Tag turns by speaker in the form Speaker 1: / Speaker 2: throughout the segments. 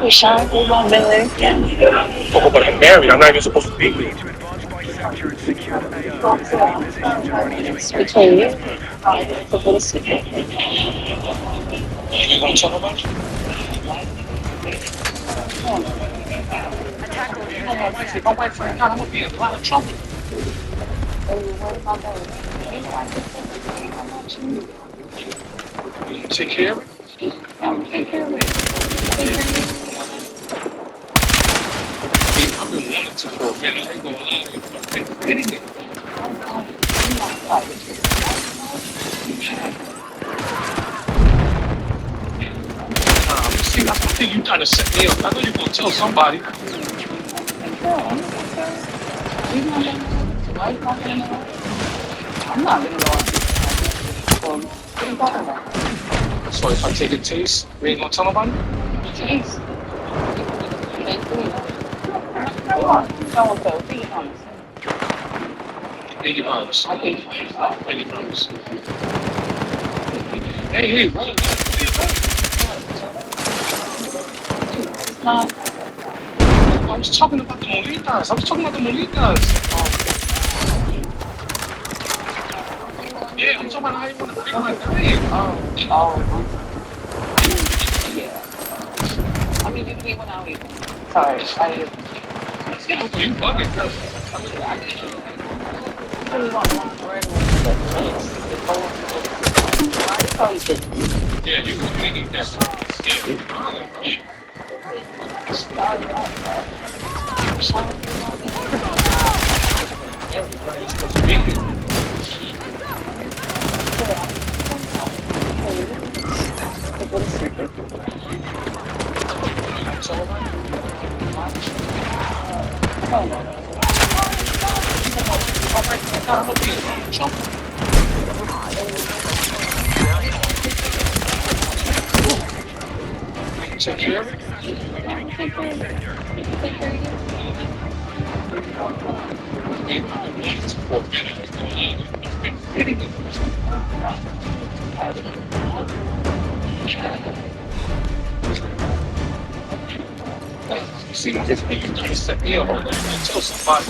Speaker 1: Sean, we won't be there.
Speaker 2: Oh, but I'm married. I'm not even supposed to be with you.
Speaker 1: It's between you and publicity.
Speaker 2: You gonna tell nobody? My wife, if my wife find out, I'm gonna be in a lot of trouble. You gonna take care of it? I've been wanting to for a minute. I ain't gonna lie. I've been hitting it. See, I think you trying to set me up. I know you're gonna tell somebody.
Speaker 1: I'm not gonna go on. What are you talking about?
Speaker 2: So if I take a taste, we ain't gonna tell nobody?
Speaker 1: Jeez. Come on. Don't go. Be honest.
Speaker 2: Be honest.
Speaker 1: I think
Speaker 2: Be honest. Hey, brother.
Speaker 1: it's not.
Speaker 2: I was talking about the Molitas. I was talking about the Molitas. Yeah, I'm talking about how you want to bring my name.
Speaker 1: Yeah. I mean, you came when I was. Sorry.
Speaker 2: You bugging.
Speaker 1: I really want one for everyone, but I probably did.
Speaker 2: Yeah, you need that. Yeah. Everybody's supposed to be here. Take care of it. See, this nigga trying to set me up. I'm gonna tell somebody.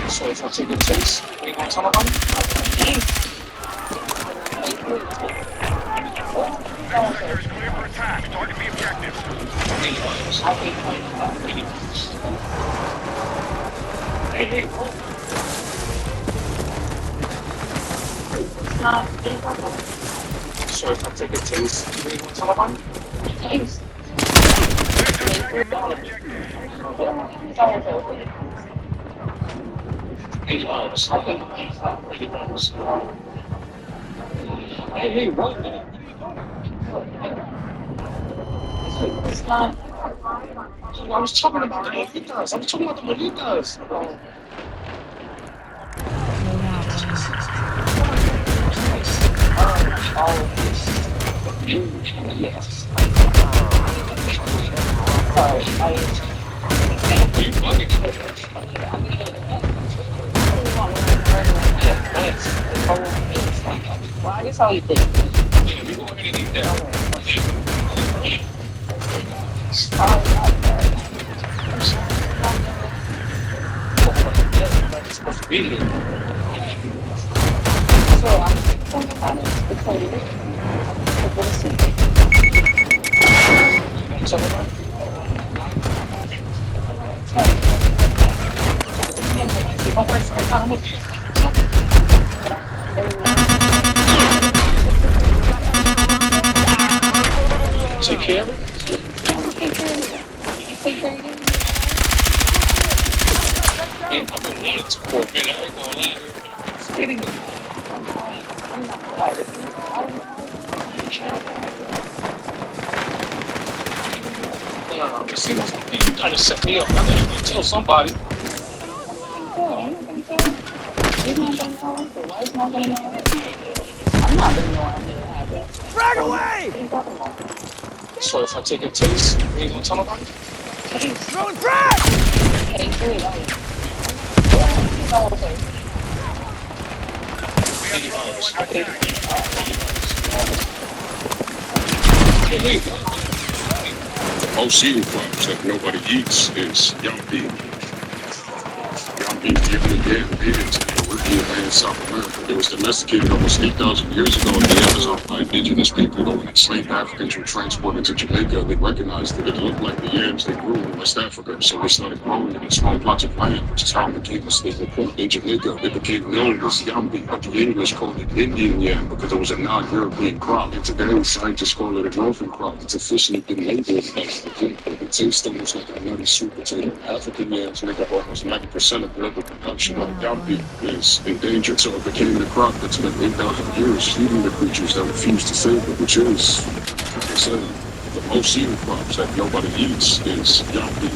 Speaker 2: So if I take a taste, we ain't gonna tell nobody?
Speaker 3: Sector is clear for attack. Target the objective.
Speaker 2: So if I take a taste, we ain't gonna tell nobody? Be honest. Be honest. Hey, wait a minute.
Speaker 1: It's not.
Speaker 2: I was talking about the Molitas. I was talking about the Molitas.
Speaker 1: Yes.
Speaker 2: You bugging.
Speaker 1: Well, I guess how you think.
Speaker 2: Yeah, we go ahead and eat that. Everybody's supposed to be here.
Speaker 1: So I'm thinking about it because publicity.
Speaker 2: Tell nobody? My wife, I'm gonna be. Take care of it. And I've been wanting to for a minute. I ain't gonna lie. hitting them. You gotta set me up. I gotta tell somebody.
Speaker 3: Frag away!
Speaker 2: So if I take a taste, you ain't gonna tell nobody?
Speaker 3: Throwing frag!
Speaker 4: Most eating crops that nobody eats is young beef. Young beef given again native to the Caribbean and South America. It was domesticated almost 8,000 years ago in the Amazon by indigenous people. When enslaved Africans were transported to Jamaica, they recognized that it looked like the yams they grew in West Africa, so they started growing it in small plots of land, which is how it became a staple crop. In Jamaica, it became known as yambi, but the English called it Indian yam because it was a non-European crop. And today, scientists call it a northern crop. It's officially been labeled as the king. It tastes almost like a nutty sweet potato. African yams make up almost 90% of global production. But yambi is endangered, so it became the crop that spent 8,000 years feeding the creatures that refuse to save it, which is, like I said, the most eaten crops that nobody eats is yambi.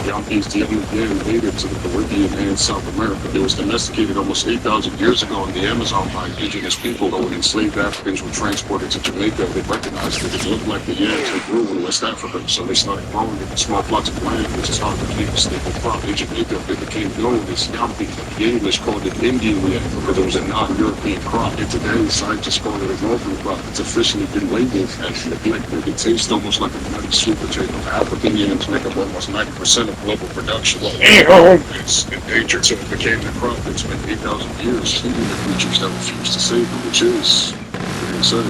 Speaker 4: Yambi is the only yam native to the Caribbean and South America. It was domesticated almost 8,000 years ago in the Amazon by indigenous people. When enslaved Africans were transported to Jamaica, they recognized that it looked like the yams they grew in West Africa, so they started growing it in small plots of land, which is how it became a staple crop. In Jamaica, it became known as yambi, but the English called it Indian yam because it was a non-European crop. And today, scientists call it a northern crop. It's officially been labeled as neglected. It tastes almost like a nutty sweet potato. African yams make up almost 90% of global production. It's endangered, so it became the crop that spent 8,000 years feeding the creatures that refuse to save it, which is, like I said,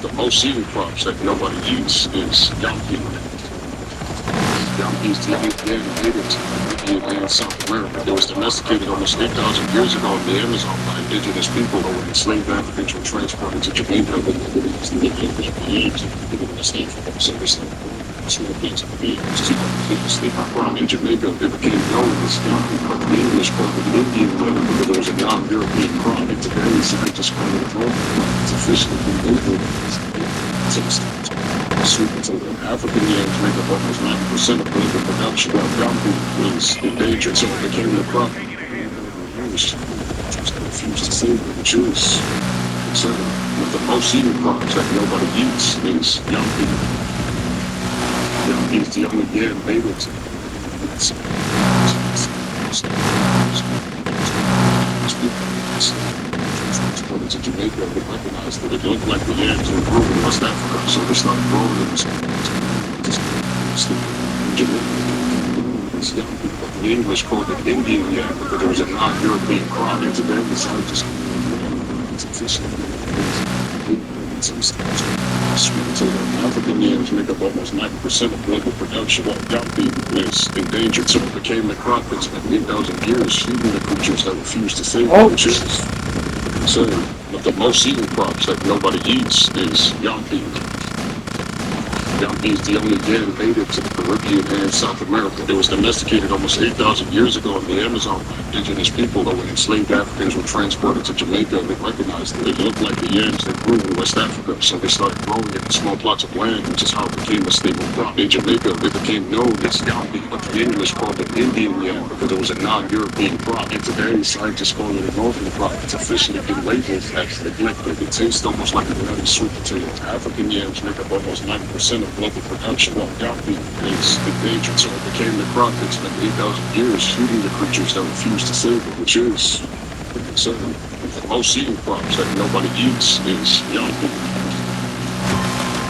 Speaker 4: the most eaten crops that nobody eats is yambi. Yambi is the only yam native to the Caribbean and South America. It was domesticated almost 8,000 years ago in the Amazon by indigenous people. When enslaved Africans were transported to Jamaica, they used the English yams and people in the state for them. So this small plants of beef, which is how people sleep on. In Jamaica, it became known as yambi, but the English called it Indian yam because it was a non-European crop. And today, scientists call it a northern crop. It's officially been labeled as sweet potato. African yams make up almost 90% of global production. While yambi was endangered, so it became the crop used to refuse to save it, which is considered one of the most eaten crops that nobody eats is yambi. Yambi is the only yam native to transported to Jamaica, they recognized that it looked like the yams they grew in West Africa, so they started growing it in Jamaica. But the English called it Indian yam because it was a non-European crop. And today, the scientists it's officially sweet potato. African yams make up almost 90% of global production. While yambi is endangered, so it became the crop that spent 8,000 years feeding the creatures that refuse to save it, which is considered one of the most eaten crops that nobody eats is yambi. Yambi is the only yam native to the Caribbean and South America. It was domesticated almost 8,000 years ago in the Amazon by indigenous people. When enslaved Africans were transported to Jamaica, they recognized that it looked like the yams they grew in West Africa, so they started growing it in small plots of land, which is how it became a staple crop. In Jamaica, it became known as yambi, but the English called it Indian yam because it was a non-European crop. And today, scientists call it a northern crop. It's officially been labeled as neglected. It tastes almost like a nutty sweet potato. African yams make up almost 90% of global production. While yambi is endangered, so it became the crop that spent 8,000 years feeding the creatures that refuse to save it, which is considered the most eaten crops that nobody eats is yambi.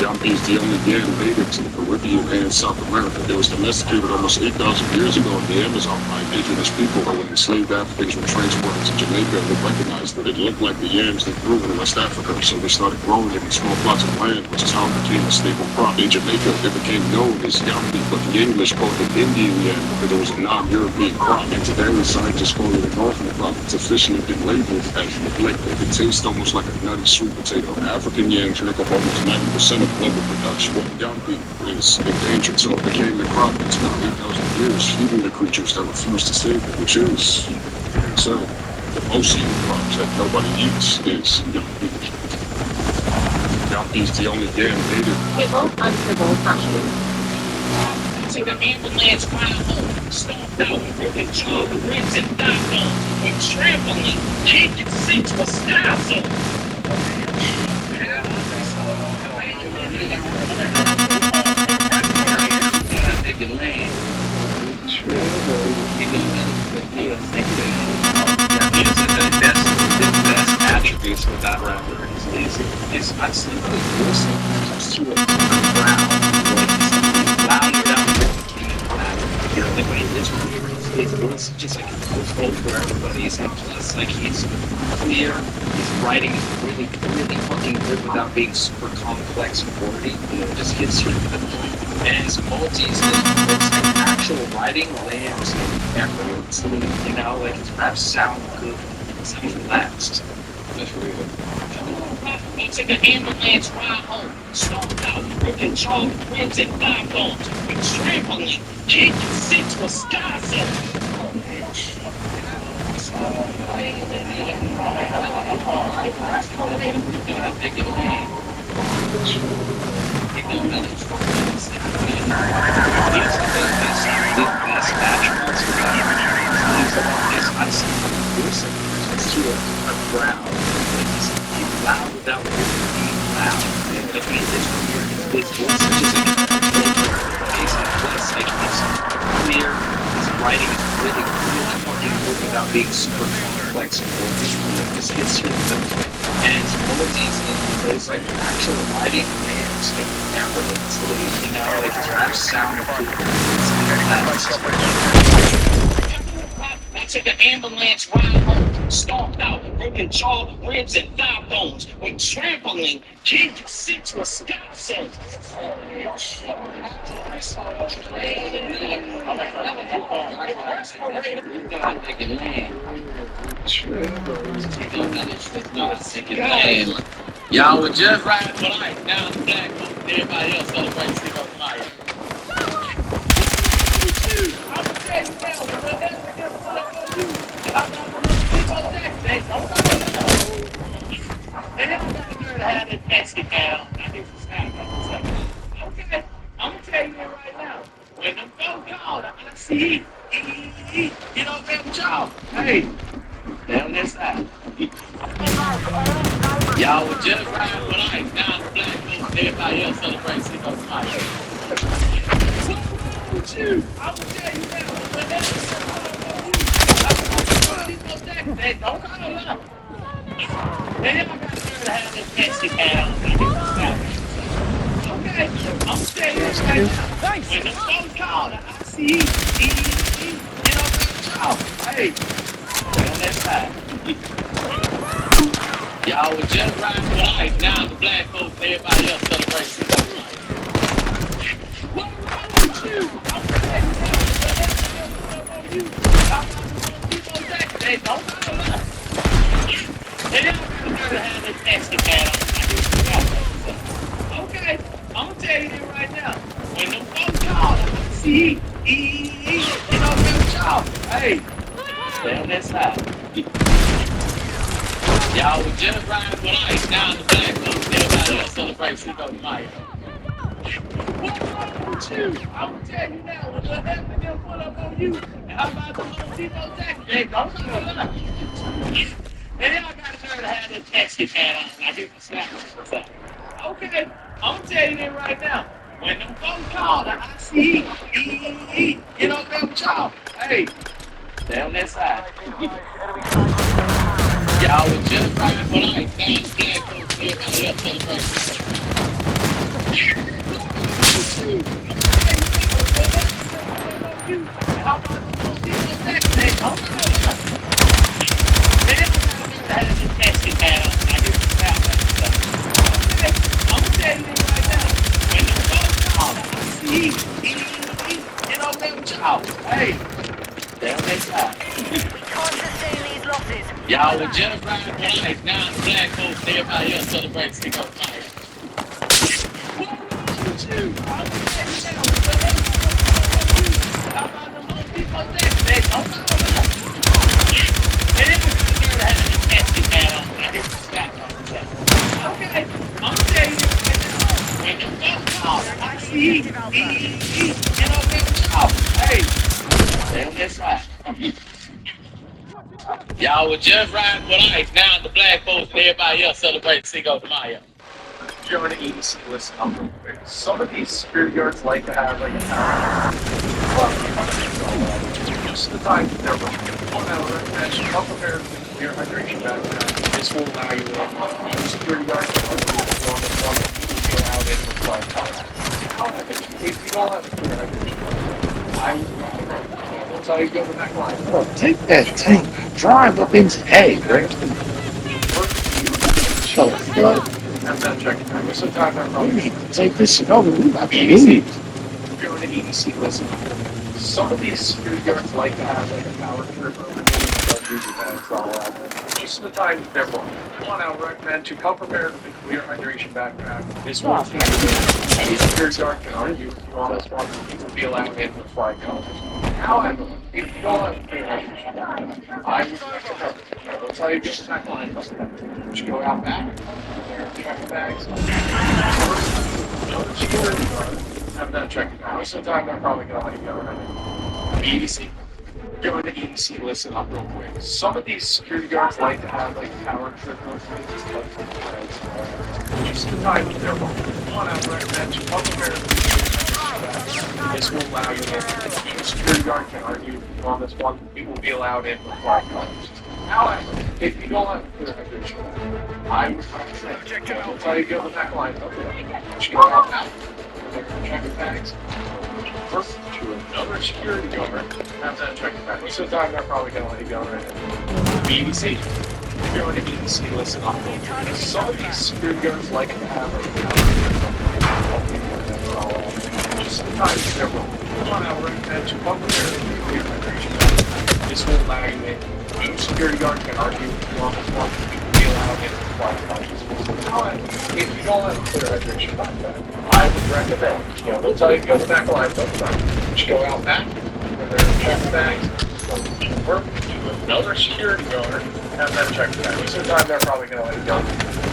Speaker 4: Yambi is the only yam native to the Caribbean and South America. It was domesticated almost 8,000 years ago in the Amazon by indigenous people. When enslaved Africans were transported to Jamaica, they recognized that it looked like the yams they grew in West Africa, so they started growing it in small plots of land, which is how it became a staple crop. In Jamaica, it became known as yambi, but the English called it Indian yam because it was a non-European crop. And today, scientists call it a northern crop. It's officially been labeled as neglected. It tastes almost like a nutty sweet potato. African yams make up almost 90% of global production. While yambi is endangered, so it became the crop that spent 8,000 years feeding the creatures that refuse to save it, which is so the most eaten crops that nobody eats is young beef. Young beef's the only damn native.
Speaker 5: Civil, uncivil, fashion.
Speaker 2: To the ambulance while home, stomped out, broken jaw, ribs and thigh bone, with trampling, kick and six for style zone. Best attributes of that rapper is I simply listen to it loud, loud without you know, the way this it's just like it's cool for everybody. And plus, like he's clear, his writing is really, really fucking good without being super complex and wordy. You know, just gets you to the point. And his multis, his like actual writing lands effortlessly. You know, like his raps sound good, sound relaxed. That's really good. I took an ambulance ride home, stomped out, broken jaw, ribs and thigh bones, with trampling, kick and six for sky zone. Loud without being loud. And I mean, it's such like it's clear, his writing is really, really fucking good without being super complex and just gets you to the point. And his melodies and his like actual writing lands effortlessly, you know, like his raps sound good. I took an ambulance ride home, stomped out, broken jaw, ribs and thigh bones, with trampling, kick and six for sky zone. Y'all were just riding for life. Now it's black. Everybody else celebrates Cinco de Mayo. Okay, I'm gonna tell you that right now. When the phone called, I see you know them y'all. Hey, down this side. Y'all were just riding for life. Now the black folks, everybody else celebrates Cinco de Mayo. With you, I'm gonna tell you now. Hey, don't call it up. Then I got to have this Pepsi can on. Okay, I'm gonna tell you this right now. Thanks. When the phone called, I see you know y'all. Hey, on that side. Y'all were just riding for life. Now the black folks, everybody else celebrates Cinco de Mayo. What's wrong with you? I'm gonna tell you now. Hey, don't call it up. Then I'm gonna have this Pepsi can on. Okay, I'm gonna tell you this right now. When the phone called, I see you know y'all. Hey, stay on that side. Y'all were just riding for life. Now the black folks, everybody else celebrates Cinco de Mayo. What's wrong with you? I'm gonna tell you now. When the heaven them pull up on you, how about the little Tito Jackson? Hey, don't call it up. And then I got to have this Pepsi can on. I get the snap. Okay, I'm gonna tell you this right now. When the phone called, I see you know y'all. Hey, stay on that side. Y'all were just riding for life. Now it's black folks, everybody else celebrates. How about the little Tito Jackson? Hey, don't call it up. I'm gonna tell you this right now. When the phone called, I see you know y'all. Hey, stay on that side.
Speaker 6: We can't sustain these losses.
Speaker 2: Y'all were just riding for life. Now it's black folks, everybody else celebrates Cinco de Mayo. What's wrong with you? I'm gonna tell you now. How about the little people there? They don't call it up. And then
Speaker 6: Objective Alpha.
Speaker 2: Get up in the top. Hey. They don't get flat. Y'all were just riding with ice. Now the black folks and everybody else celebrating Cinco de Mayo.
Speaker 7: Join the EDC listen up real quick. Some of these security guards like to have like a tower. Just the time they're running 1 hour match, come prepared with clear hydration background. This will allow you to security guards to run the allowed in with flight time. If you don't have clear hydration, I will tell you to go to that line.
Speaker 1: Oh, take that tank. Drive up into A, Rick. Shut up,
Speaker 7: Have that check time. Most of the time, they're
Speaker 1: we
Speaker 7: probably
Speaker 1: need to take this shit over. We might be easy.
Speaker 7: Go to EDC listen. Some of these security guards like to have like a power trip over most of the time they're wrong. I would recommend to come prepared with a clear hydration backpack. This will any security guard can argue if you want this one, you will be allowed in with flight colors. However, if you don't have a clear hydration backpack, I would recommend I will tell you just that line. Just go out back, check bags. Another security guard have that check bag. Most of the time they're probably gonna let you go right. EDC. Go into EDC listen up real quick. Some of these security guards like to have like power trip just the time they're wrong. 1 hour recommend to come prepared. This will allow you to the security guard can argue on this one. It will be allowed in with flight colors. However, if you don't have clear hydration, I would recommend I'll tell you to go to the back line. Just go out now. Check your bags. First to another security guard. Have that check your bags. Most of the time they're probably gonna let you go right now. EDC. If you're on the EDC, listen up. Some of these security guards like to have just sometimes they're wrong. 1 hour recommend to come prepared with clear hydration. This will allow you to no security guard can argue if you want this one. You can be allowed in with flight colors. However, if you don't have a clear hydration backpack, I would recommend, they'll tell you to go to the back line, just go out back, and then check the bags, work to another security guard, have that check the bag. Most of the time, they're probably going to let you go.